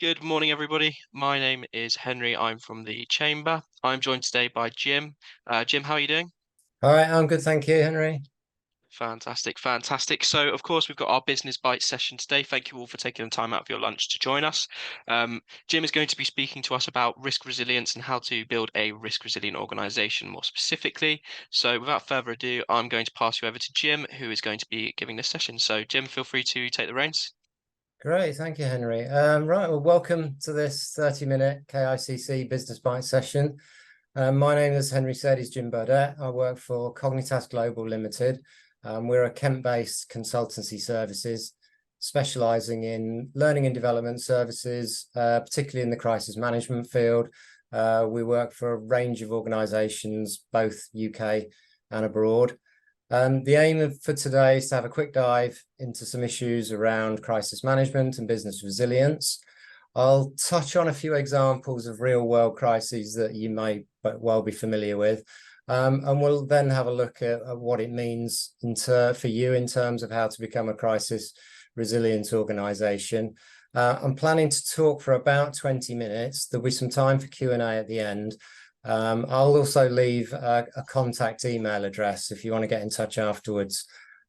Good morning, everybody. My name is Henry. I'm from the Chamber. I'm joined today by Jim. Jim, how are you doing? All right, I'm good, thank you, Henry. Fantastic, fantastic. So, of course, we've got our business bite session today. Thank you all for taking the time out of your lunch to join us. Jim is going to be speaking to us about risk resilience and how to build a risk resilient organization more specifically. So, without further ado, I'm going to pass you over to Jim, who is going to be giving this session. So, Jim, feel free to take the reins. Great, thank you, Henry. Right, well, welcome to this 30-minute KICC Business Bite session. My name, as Henry said, is Jim Burdett. I work for Cognitas Global Limited. We're a Kent-based consultancy services, specialising in learning and development services, particularly in the crisis management field. We work for a range of organisations, both UK and abroad. The aim for today is to have a quick dive into some issues around crisis management and business resilience. I'll touch on a few examples of real-world crises that you may well be familiar with, and we'll then have a look at what it means for you in terms of how to become a crisis resilient organisation. I'm planning to talk for about 20 minutes. There'll be some time for Q&A at the end. I'll also leave a contact email address if you want to get in touch afterwards.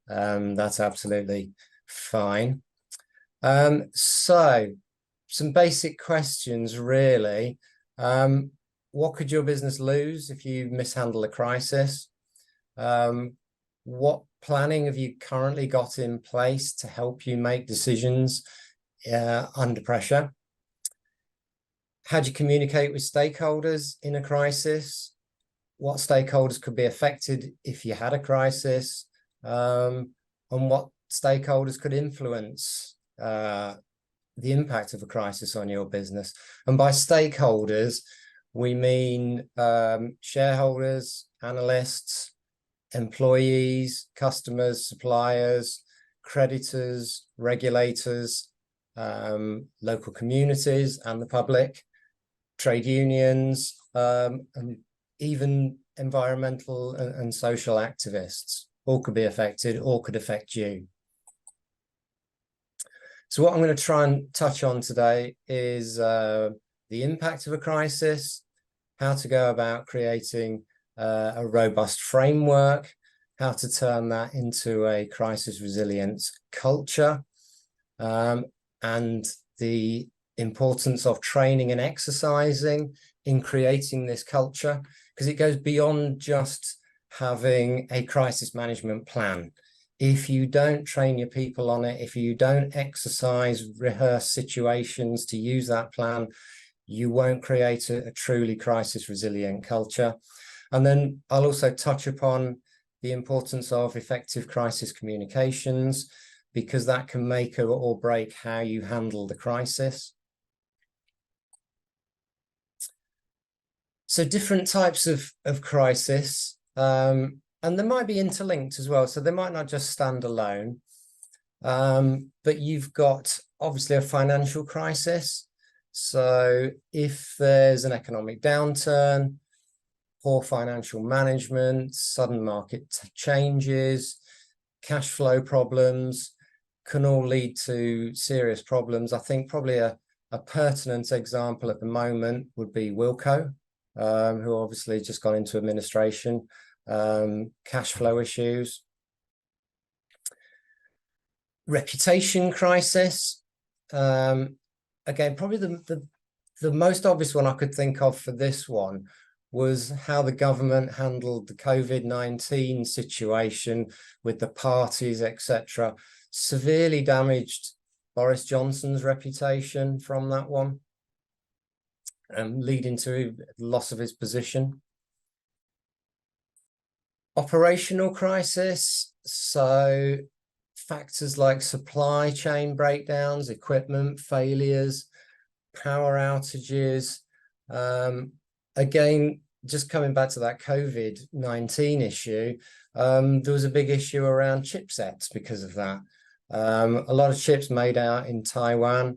That's absolutely fine. So some basic questions, really. What could your business lose if you mishandle a crisis? What planning have you currently got in place to help you make decisions under pressure? How do you communicate with stakeholders in a crisis? What stakeholders could be affected if you had a crisis? And what stakeholders could influence the impact of a crisis on your business? And by stakeholders, we mean shareholders, analysts, employees, customers, suppliers, creditors, regulators, local communities and the public, trade unions, and even environmental and social activists. All could be affected, all could affect you. So what I'm going to try and touch on today is the impact of a crisis, how to go about creating a robust framework, how to turn that into a crisis resilience culture, and the importance of training and exercising in creating this culture, because it goes beyond just having a crisis management plan. If you don't train your people on it, if you don't exercise, rehearse situations to use that plan, you won't create a truly crisis resilient culture. And then I'll also touch upon the importance of effective crisis communications, because that can make or break how you handle the crisis. So different types of crisis, and they might be interlinked as well. So they might not just stand alone, but you've got obviously a financial crisis. So if there's an economic downturn, poor financial management, sudden market changes, cash flow problems, can all lead to serious problems. I think probably a pertinent example at the moment would be Wilko, who obviously just got into administration, cash flow issues. Reputation crisis. Again, probably the most obvious one I could think of for this one was how the government handled the COVID-19 situation with the parties, etc. Severely damaged Boris Johnson's reputation from that one, leading to loss of his position. Operational crisis, so factors like supply chain breakdowns, equipment failures, power outages. Again, just coming back to that COVID-19 issue, there was a big issue around chipsets because of that. A lot of chips made out in Taiwan,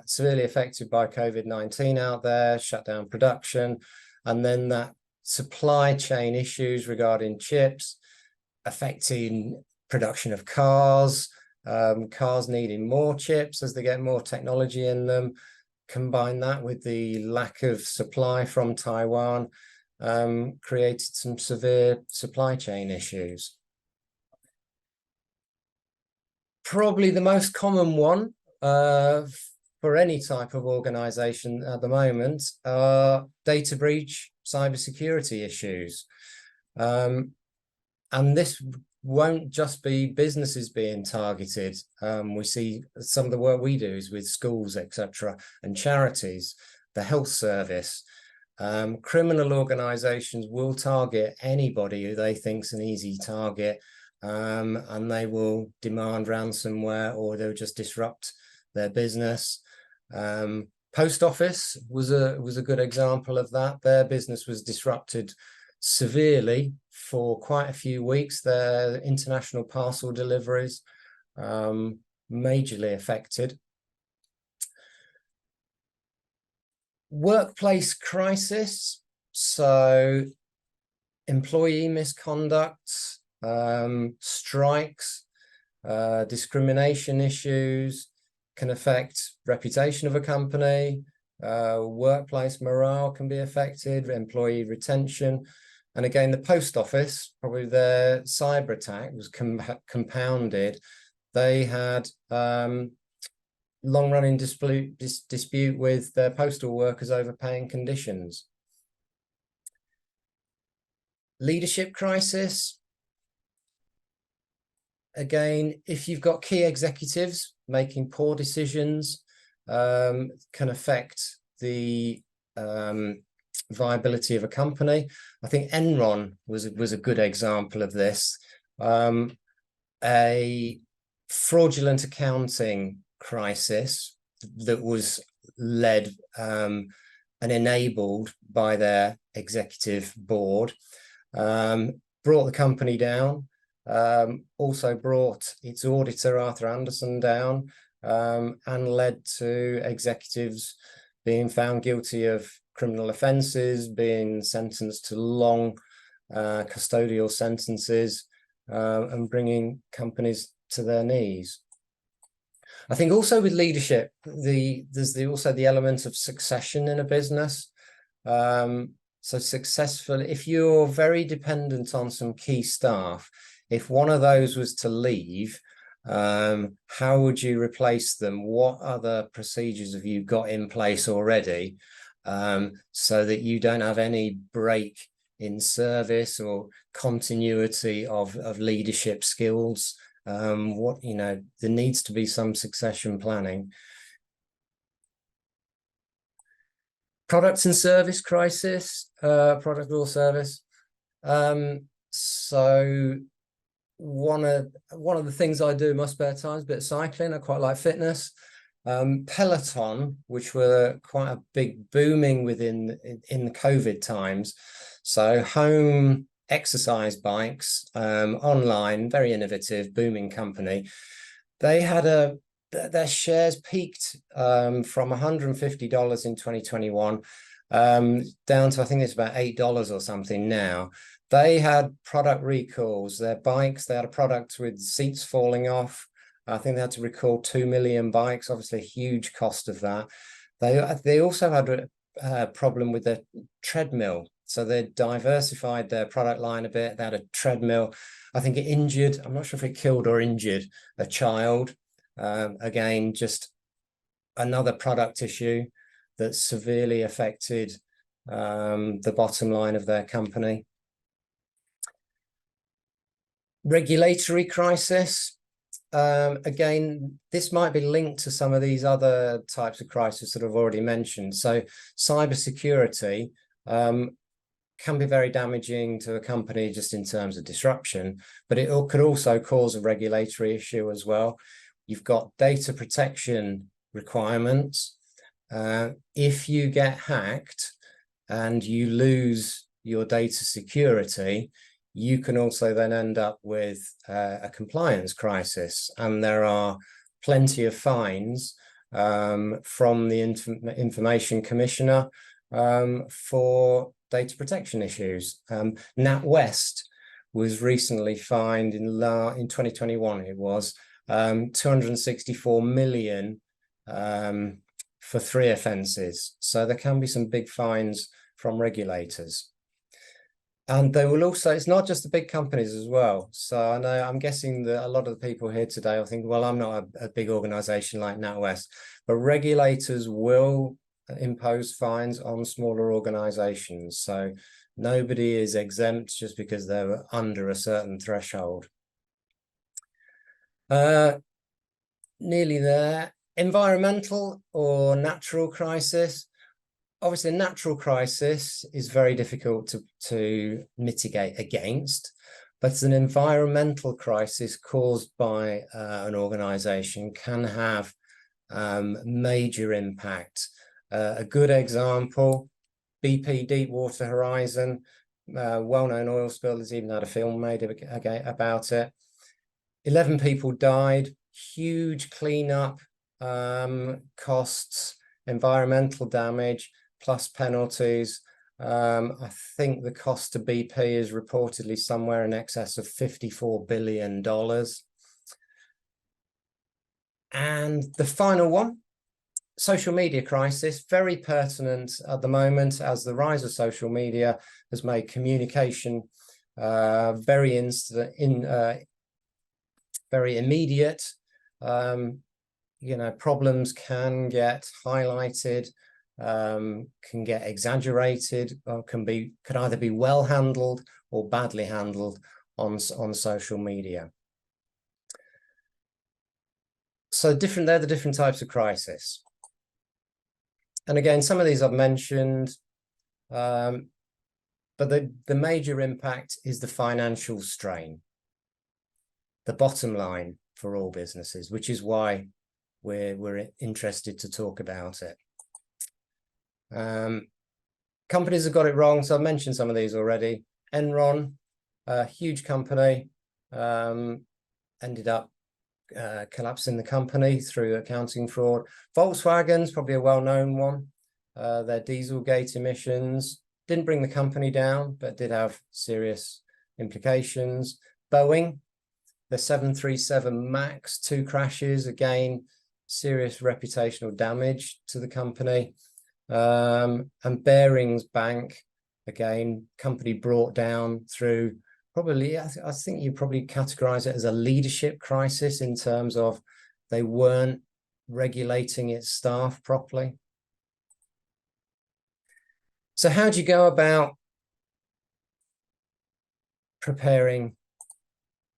severely affected by COVID-19 out there, shut down production, and then that supply chain issues regarding chips affecting production of cars, cars needing more chips as they get more technology in them. combine that with the lack of supply from Taiwan, created some severe supply chain issues. Probably the most common one for any type of organization at the moment are data breach, cybersecurity issues. And this won't just be businesses being targeted. We see some of the work we do is with schools, etc., and charities, the health service. Criminal organizations will target anybody who they think's an easy target, and they will demand ransomware, or they'll just disrupt their business. Post office was a good example of that. Their business was disrupted severely for quite a few weeks. Their international parcel deliveries majorly affected. Workplace crisis, so employee misconduct, strikes, discrimination issues can affect reputation of a company. Workplace morale can be affected, employee retention. And again, the post office, probably their cyber attack was compounded. They had long-running dispute with their postal workers over paying conditions. Leadership crisis. Again, if you've got key executives making poor decisions, can affect the viability of a company. I think Enron was a good example of this. A fraudulent accounting crisis that was led and enabled by their executive board brought the company down, also brought its auditor Arthur Andersen down, and led to executives being found guilty of criminal offences, being sentenced to long custodial sentences, and bringing companies to their knees. I think also with leadership, there's also the element of succession in a business. So successful, if you're very dependent on some key staff, if one of those was to leave, how would you replace them? What other procedures have you got in place already, so that you don't have any break in service or continuity of leadership skills? There needs to be some succession planning. Product and service crisis, product or service. So one of the things I do in my spare time is a bit of cycling. I quite like fitness. Peloton, which were quite a big booming in the COVID times. So home exercise bikes, online, very innovative, booming company. They had their shares peaked from $150 in 2021 down to, I think it's about $8 or something now. They had product recalls. Their bikes, they had a product with seats falling off. I think they had to recall 2 million bikes, obviously a huge cost of that. They also had a problem with their treadmill. So they diversified their product line a bit. They had a treadmill. I think it injured, I'm not sure if it killed or injured a child. Again, just another product issue that severely affected the bottom line of their company. Regulatory crisis. Again, this might be linked to some of these other types of crises that I've already mentioned. So cybersecurity can be very damaging to a company just in terms of disruption, but it could also cause a regulatory issue as well. You've got data protection requirements. If you get hacked and you lose your data security, you can also then end up with a compliance crisis. And there are plenty of fines from the Information Commissioner for data protection issues. NatWest was recently fined in 2021, it was 264 million for 3 offences. So there can be some big fines from regulators. And they will also, it's not just the big companies as well. So I know, I'm guessing that a lot of the people here today will think, well, I'm not a big organization like NatWest, but regulators will impose fines on smaller organizations. So nobody is exempt just because they're under a certain threshold. Nearly there. Environmental or natural crisis. Obviously, a natural crisis is very difficult to mitigate against, but an environmental crisis caused by an organization can have major impact. A good example, BP Deepwater Horizon, well-known oil spill. There's even had a film made about it. 11 people died, huge cleanup costs, environmental damage, plus penalties. I think the cost to BP is reportedly somewhere in excess of $54 billion. And the final one, social media crisis, very pertinent at the moment as the rise of social media has made communication very immediate. Problems can get highlighted, can get exaggerated, or could either be well handled or badly handled on social media. So they're the different types of crisis. And again, some of these I've mentioned, but the major impact is the financial strain, the bottom line for all businesses, which is why we're interested to talk about it. Companies have got it wrong. So I've mentioned some of these already. Enron, a huge company, ended up collapsing the company through accounting fraud. Volkswagen's probably a well-known one. Their Dieselgate emissions didn't bring the company down, but did have serious implications. Boeing, the 737 MAX, 2 crashes, again, serious reputational damage to the company. And Barings Bank, again, company brought down through probably, I think you probably categorize it as a leadership crisis in terms of they weren't regulating its staff properly. So how do you go about preparing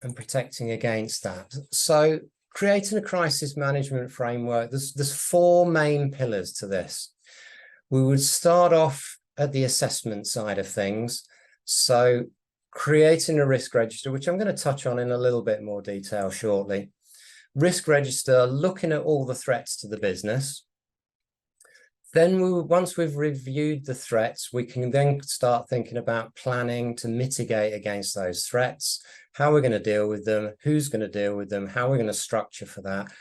and protecting against that? So creating a crisis management framework, there's 4 main pillars to this. We would start off at the assessment side of things. So creating a risk register, which I'm going to touch on in a little bit more detail shortly. Risk register, looking at all the threats to the business. Then once we've reviewed the threats, we can then start thinking about planning to mitigate against those threats, how we're going to deal with them, who's going to deal with them, how we're going to structure for that.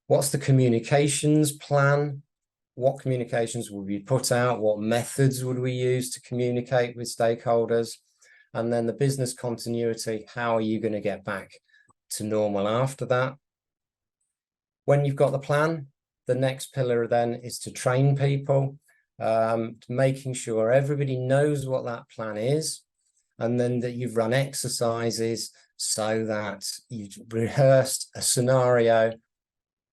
What's the communications plan? What communications will be put out? What methods would we use to communicate with stakeholders? And then the business continuity, how are you going to get back to normal after that? When you've got the plan, the next pillar then is to train people, making sure everybody knows what that plan is, and then that you've run exercises so that you've rehearsed a scenario,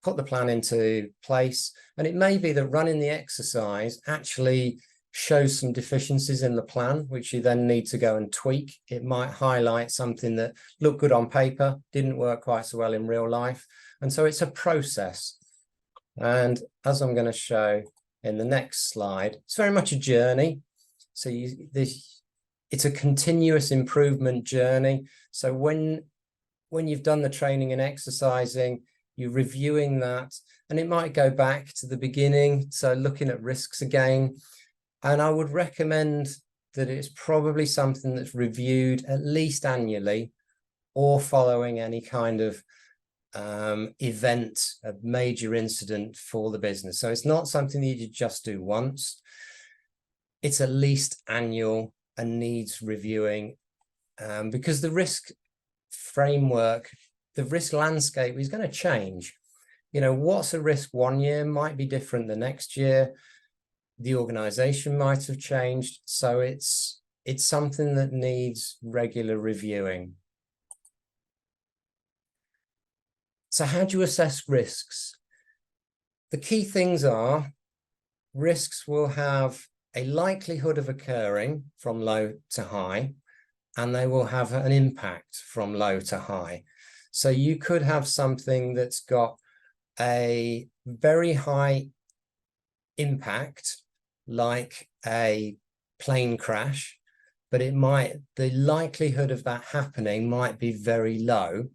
put the plan into place. And it may be that running the exercise actually shows some deficiencies in the plan, which you then need to go and tweak. It might highlight something that looked good on paper, didn't work quite so well in real life. And so it's a process. And as I'm going to show in the next slide, it's very much a journey. So it's a continuous improvement journey. So when you've done the training and exercising, you're reviewing that, and it might go back to the beginning. So looking at risks again. And I would recommend that it's probably something that's reviewed at least annually or following any kind of event, a major incident for the business. So it's not something that you just do once. It's at least annual and needs reviewing because the risk framework, the risk landscape is going to change. You know, what's a risk one year might be different the next year. The organization might have changed. So it's something that needs regular reviewing. So how do you assess risks? The key things are risks will have a likelihood of occurring from low to high, and they will have an impact from low to high. So you could have something that's got a very high impact, like a plane crash, but the likelihood of that happening might be very low.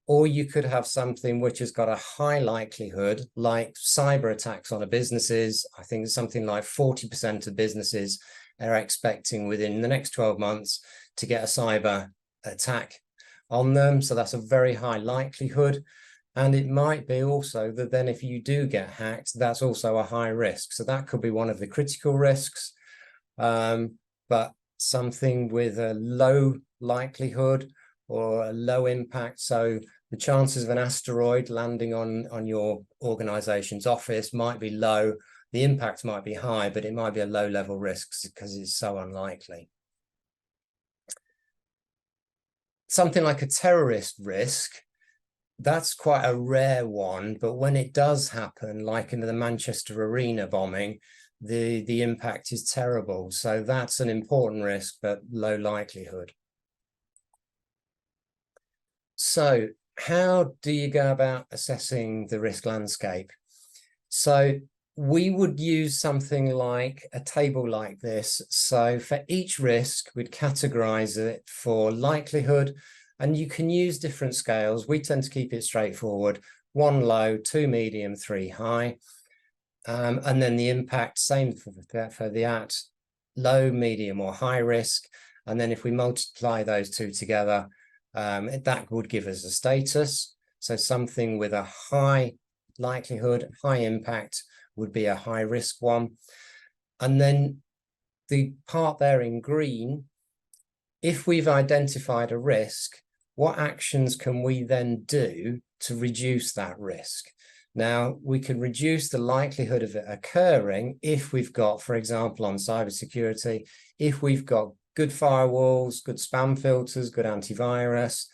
Or you could have something which has got a high likelihood, like cyber attacks on businesses. I think something like 40% of businesses are expecting within the next 12 months to get a cyber attack on them. So that's a very high likelihood. And it might be also that then if you do get hacked, that's also a high risk. So that could be one of the critical risks. But something with a low likelihood or a low impact. So the chances of an asteroid landing on your organization's office might be low. The impact might be high, but it might be a low level risk because it's so unlikely. Something like a terrorist risk, that's quite a rare one, but when it does happen, like in the Manchester Arena bombing, the impact is terrible. So that's an important risk, but low likelihood. So how do you go about assessing the risk landscape? So we would use something like a table like this. So for each risk, we'd categorize it for likelihood, and you can use different scales. We tend to keep it straightforward: 1 low, 2 medium, 3 high. And then the impact, same for the low, medium, or high risk. And then if we multiply those two together, that would give us a status. So something with a high likelihood, high impact would be a high risk one. And then the part there in green, if we've identified a risk, what actions can we then do to reduce that risk? Now, we can reduce the likelihood of it occurring if we've got, for example, on cybersecurity, if we've got good firewalls, good spam filters, good antivirus,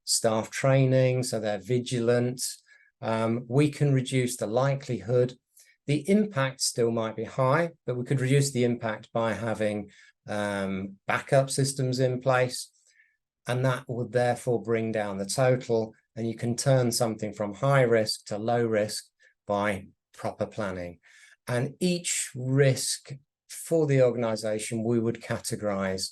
staff training, so they're vigilant. We can reduce the likelihood. The impact still might be high, but we could reduce the impact by having backup systems in place. And that would therefore bring down the total. And you can turn something from high risk to low risk by proper planning. And each risk for the organization, we would categorize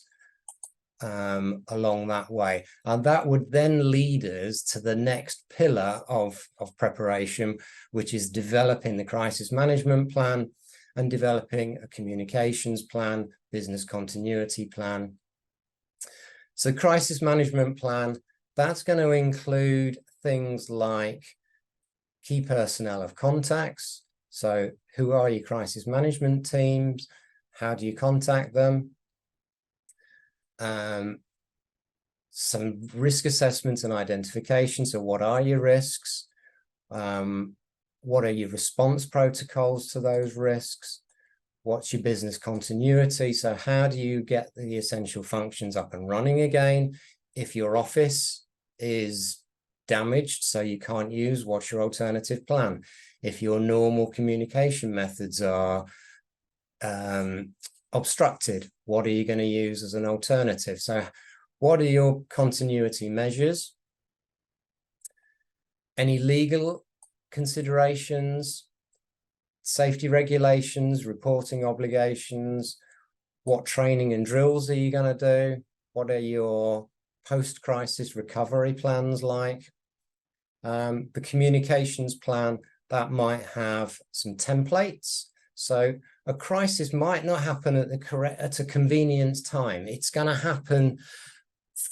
along that way. And that would then lead us to the next pillar of preparation, which is developing the crisis management plan and developing a communications plan, business continuity plan. So crisis management plan, that's going to include things like key personnel of contacts. So who are your crisis management teams? How do you contact them? Some risk assessment and identification. So what are your risks? What are your response protocols to those risks? What's your business continuity? So how do you get the essential functions up and running again? If your office is damaged, so you can't use, what's your alternative plan? If your normal communication methods are obstructed, what are you going to use as an alternative? So what are your continuity measures? Any legal considerations, safety regulations, reporting obligations? What training and drills are you going to do? What are your post-crisis recovery plans like? The communications plan, that might have some templates. So a crisis might not happen at a convenient time. It's going to happen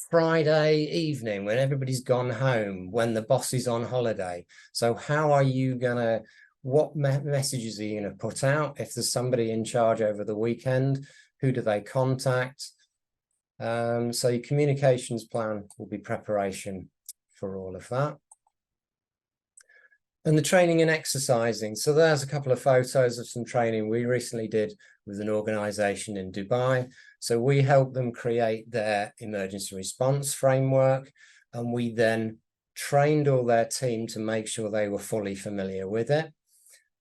Friday evening when everybody's gone home, when the boss is on holiday. So how are you going to, what messages are you going to put out? If there's somebody in charge over the weekend, who do they contact? So your communications plan will be preparation for all of that. And the training and exercising. So there's a couple of photos of some training we recently did with an organization in Dubai. So we helped them create their emergency response framework, and we then trained all their team to make sure they were fully familiar with it.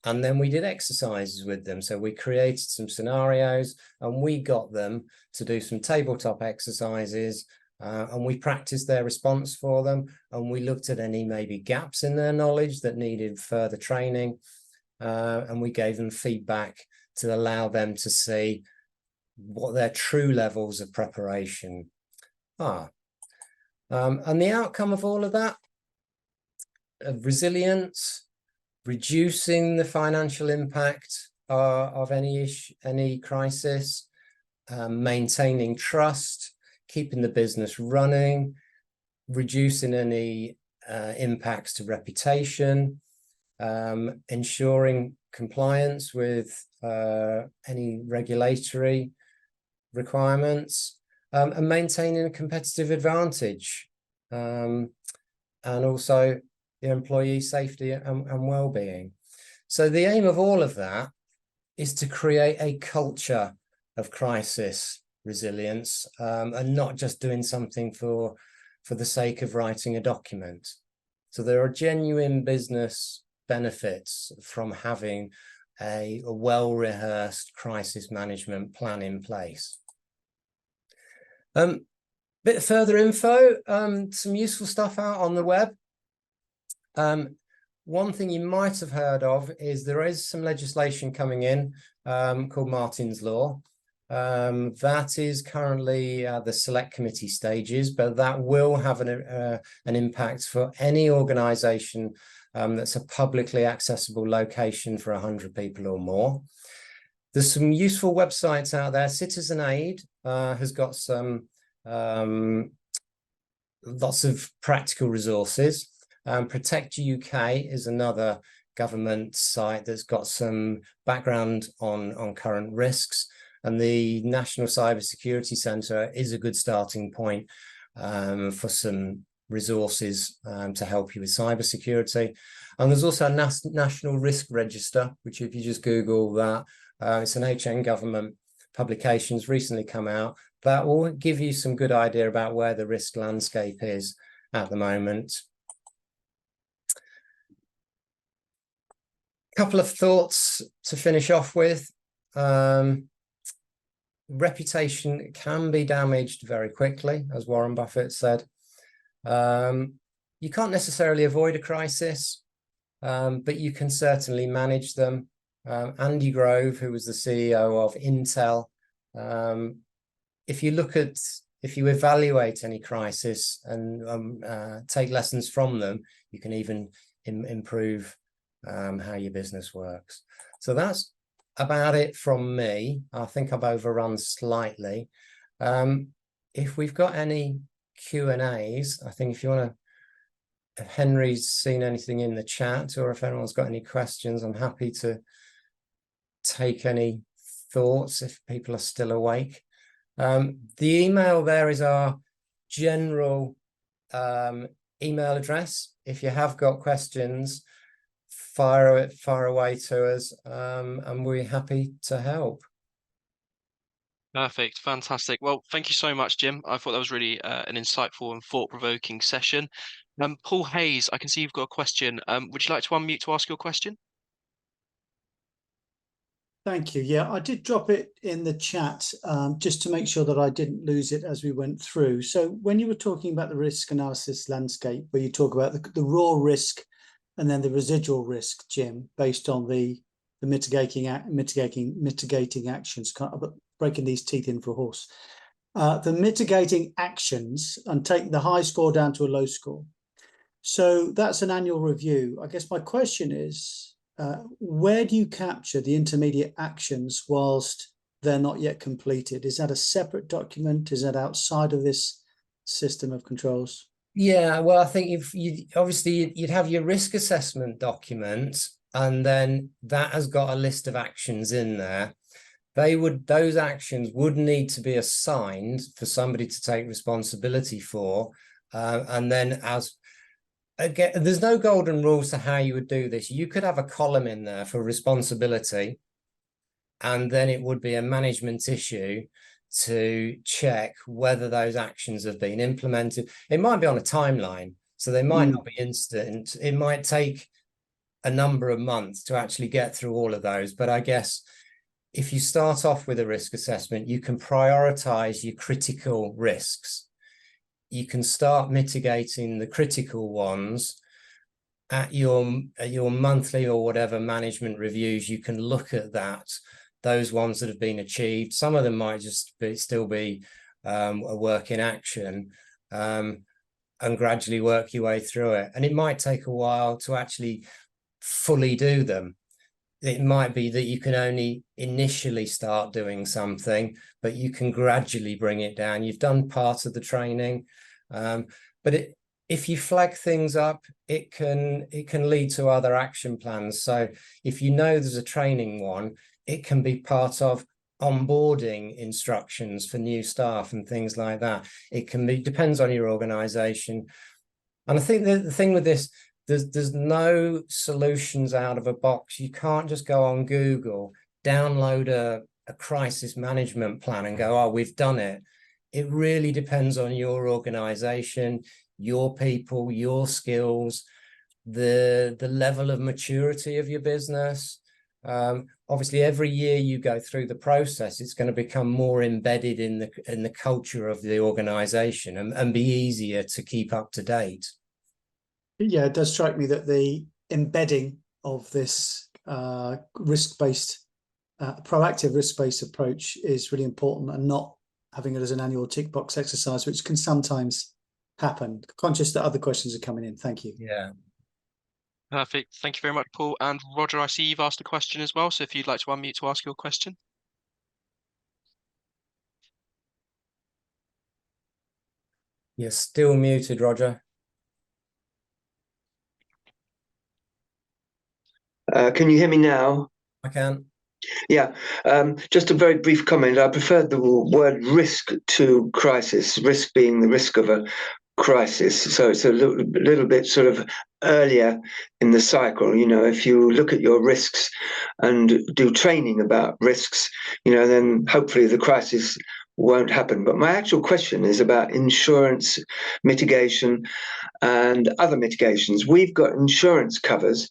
And then we did exercises with them. So we created some scenarios and we got them to do some tabletop exercises, and we practiced their response for them. And we looked at any maybe gaps in their knowledge that needed further training. And we gave them feedback to allow them to see what their true levels of preparation are. And the outcome of all of that, resilience, reducing the financial impact of any crisis, maintaining trust, keeping the business running, reducing any impacts to reputation, ensuring compliance with any regulatory requirements, and maintaining a competitive advantage, and also the employee safety and well-being. So the aim of all of that is to create a culture of crisis resilience, and not just doing something for the sake of writing a document. So there are genuine business benefits from having a well-rehearsed crisis management plan in place. Bit further info, some useful stuff out on the web. One thing you might have heard of is there is some legislation coming in called Martin's Law. That is currently the select committee stages, but that will have an impact for any organization that's a publicly accessible location for 100 people or more. There's some useful websites out there. Citizen Aid has got some lots of practical resources. Protect UK is another government site that's got some background on current risks. And the National Cybersecurity Centre is a good starting point for some resources to help you with cybersecurity. And there's also a National Risk Register, which if you just Google that, it's an HN government publications recently come out, that will give you some good idea about where the risk landscape is at the moment. Couple of thoughts to finish off with. Reputation can be damaged very quickly, as Warren Buffett said. You can't necessarily avoid a crisis, but you can certainly manage them. Andy Grove, who was the CEO of Intel, if you evaluate any crisis and take lessons from them, you can even improve how your business works. So that's about it from me. I think I've overrun slightly. If we've got any Q&As, I think if you want to, if Henry's seen anything in the chat or if anyone's got any questions, I'm happy to take any thoughts if people are still awake. The email there is our general email address. If you have got questions, fire away to us, and we're happy to help. Perfect, fantastic. Well, thank you so much, Jim. I thought that was really an insightful and thought-provoking session. Paul Hayes, I can see you've got a question. Would you like to unmute to ask your question? Thank you. Yeah, I did drop it in the chat just to make sure that I didn't lose it as we went through. So when you were talking about the risk analysis landscape, where you talk about the raw risk and then the residual risk, Jim, based on the mitigating actions, kind of breaking these teeth in for a horse. The mitigating actions and take the high score down to a low score. So that's an annual review. I guess my question is, where do you capture the intermediate actions whilst they're not yet completed? Is that a separate document? Is that outside of this system of controls? Yeah, well, I think obviously you'd have your risk assessment document, and then that has got a list of actions in there. Those actions would need to be assigned for somebody to take responsibility for, and then as again, there's no golden rules to how you would do this. You could have a column in there for responsibility, and then it would be a management issue to check whether those actions have been implemented. It might be on a timeline, so they might not be instant. It might take a number of months to actually get through all of those. But I guess if you start off with a risk assessment, you can prioritize your critical risks. You can start mitigating the critical ones at your monthly or whatever management reviews. You can look at that, those ones that have been achieved. Some of them might just still be a work in action, and gradually work your way through it. And it might take a while to actually fully do them. It might be that you can only initially start doing something, but you can gradually bring it down. You've done part of the training, but if you flag things up, it can lead to other action plans. So if you know there's a training one, it can be part of onboarding instructions for new staff and things like that. It can be, depends on your organization. And I think the thing with this, there's no solutions out of a box. You can't just go on Google, download a crisis management plan and go, oh, we've done it. It really depends on your organization, your people, your skills, the level of maturity of your business. Obviously, every year you go through the process, it's going to become more embedded in the culture of the organization and be easier to keep up to date. Yeah, it does strike me that the embedding of this risk-based, proactive risk-based approach is really important, and not having it as an annual tick box exercise, which can sometimes happen. Conscious that other questions are coming in. Thank you. Yeah. Perfect. Thank you very much, Paul. And Roger, I see you've asked a question as well. So if you'd like to unmute to ask your question. You're still muted, Roger. Can you hear me now? I can. Yeah, just a very brief comment. I preferred the word risk to crisis, risk being the risk of a crisis. So it's a little bit sort of earlier in the cycle. You know, if you look at your risks and do training about risks, you know, then hopefully the crisis won't happen. But my actual question is about insurance mitigation and other mitigations. We've got insurance covers,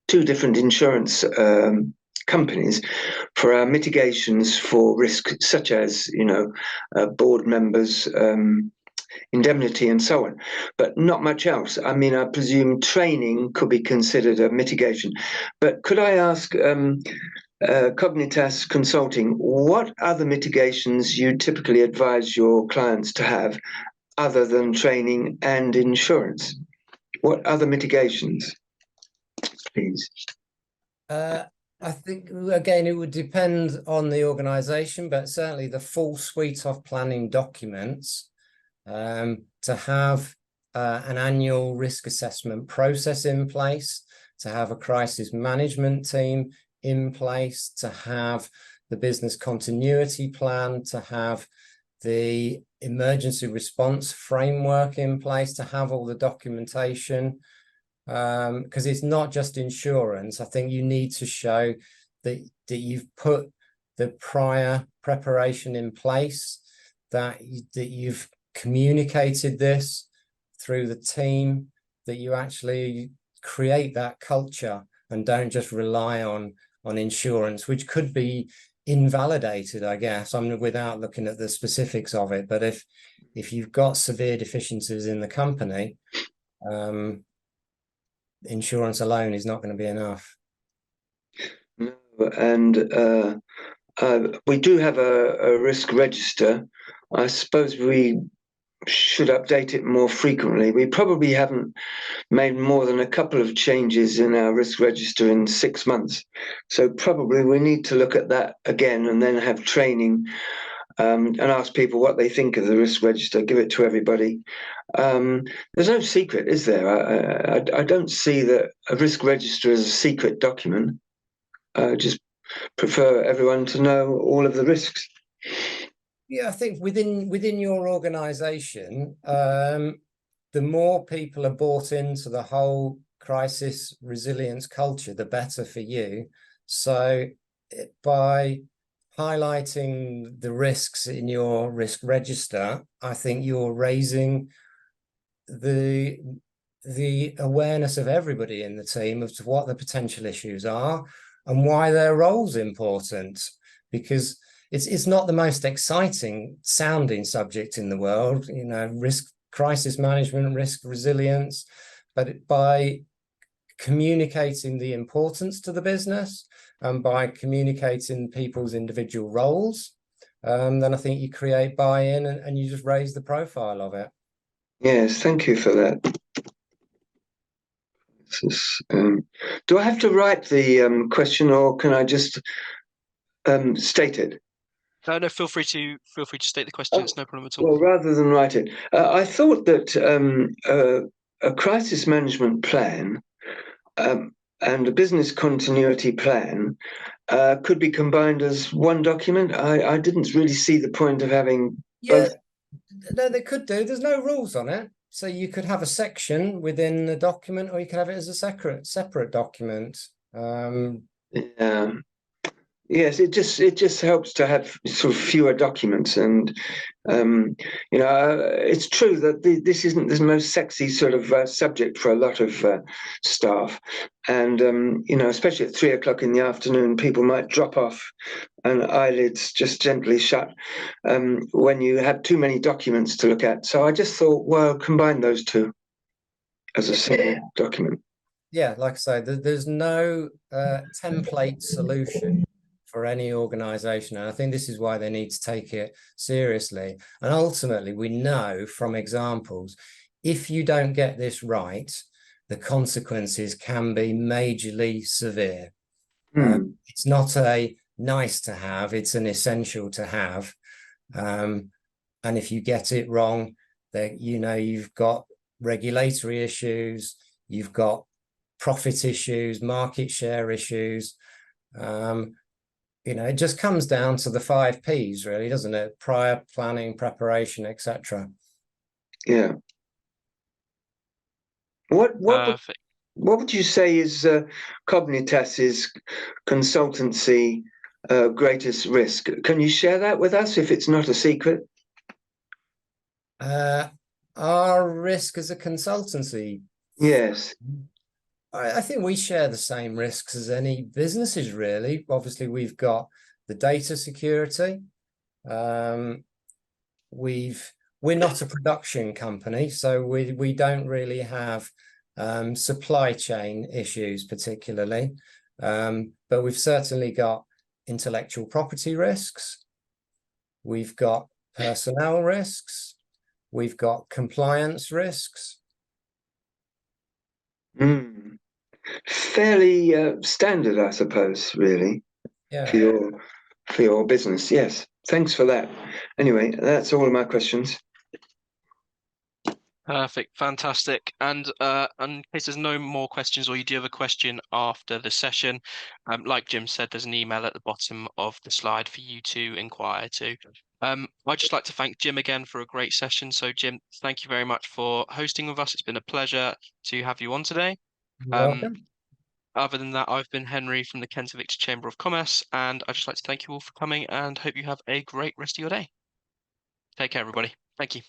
two different insurance companies for our mitigations for risk, such as, you know, board members, indemnity and so on, but not much else. I mean, I presume training could be considered a mitigation. But could I ask Cognitas Consulting, what other mitigations you typically advise your clients to have other than training and insurance? What other mitigations, please? I think, again, it would depend on the organization, but certainly the full suite of planning documents, to have an annual risk assessment process in place, to have a crisis management team in place, to have the business continuity plan, to have the emergency response framework in place, to have all the documentation. Because it's not just insurance. I think you need to show that you've put the prior preparation in place, that you've communicated this through the team, that you actually create that culture and don't just rely on insurance, which could be invalidated, I guess. I mean, without looking at the specifics of it. But if you've got severe deficiencies in the company, insurance alone is not going to be enough. No, and we do have a risk register. I suppose we should update it more frequently. We probably haven't made more than a couple of changes in our risk register in 6 months. So probably we need to look at that again and then have training and ask people what they think of the risk register, give it to everybody. There's no secret, is there? I don't see that a risk register as a secret document. I just prefer everyone to know all of the risks. Yeah, I think within your organization, the more people are bought into the whole crisis resilience culture, the better for you. So by highlighting the risks in your risk register, I think you're raising the awareness of everybody in the team as to what the potential issues are and why their role's important, because it's not the most exciting sounding subject in the world, you know, risk crisis management, risk resilience, but by communicating the importance to the business and by communicating people's individual roles, then I think you create buy-in and you just raise the profile of it. Yes, thank you for that. Do I have to write the question, or can I just state it? No, feel free to state the question. It's no problem at all. Well, rather than write it, I thought that a crisis management plan and a business continuity plan could be combined as one document. I didn't really see the point of having both. No, they could do. There's no rules on it. So you could have a section within the document, or you could have it as a separate document. Yeah. Yes, it just helps to have sort of fewer documents, and it's true that this isn't the most sexy sort of subject for a lot of staff, and especially at 3 o'clock in the afternoon, people might drop off and eyelids just gently shut when you have too many documents to look at. So I just thought, well, combine those two as a single document. Yeah, like I say, there's no template solution for any organization. And I think this is why they need to take it seriously. And ultimately, we know from examples, if you don't get this right, the consequences can be majorly severe. It's not a nice to have, it's an essential to have. And if you get it wrong, that you've got regulatory issues, you've got profit issues, market share issues. It just comes down to the 5 Ps, really, doesn't it? Prior planning, preparation, etc. Yeah. What would you say is Cognitas's consultancy greatest risk? Can you share that with us if it's not a secret? Our risk as a consultancy? Yes. I think we share the same risks as any businesses, really. Obviously, we've got the data security. We're not a production company, so we don't really have supply chain issues particularly, but we've certainly got intellectual property risks. We've got personnel risks. We've got compliance risks. Fairly standard, I suppose, really, for your business. Yes, thanks for that. Anyway, that's all of my questions. Perfect, fantastic. And in case there's no more questions, or you do have a question after the session, like Jim said, there's an email at the bottom of the slide for you to inquire to. I'd just like to thank Jim again for a great session. So Jim, thank you very much for hosting with us. It's been a pleasure to have you on today. You're welcome. Other than that, I've been Henry from the Kent and Victor Chamber of Commerce, and I'd just like to thank you all for coming and hope you have a great rest of your day. Take care, everybody. Thank you.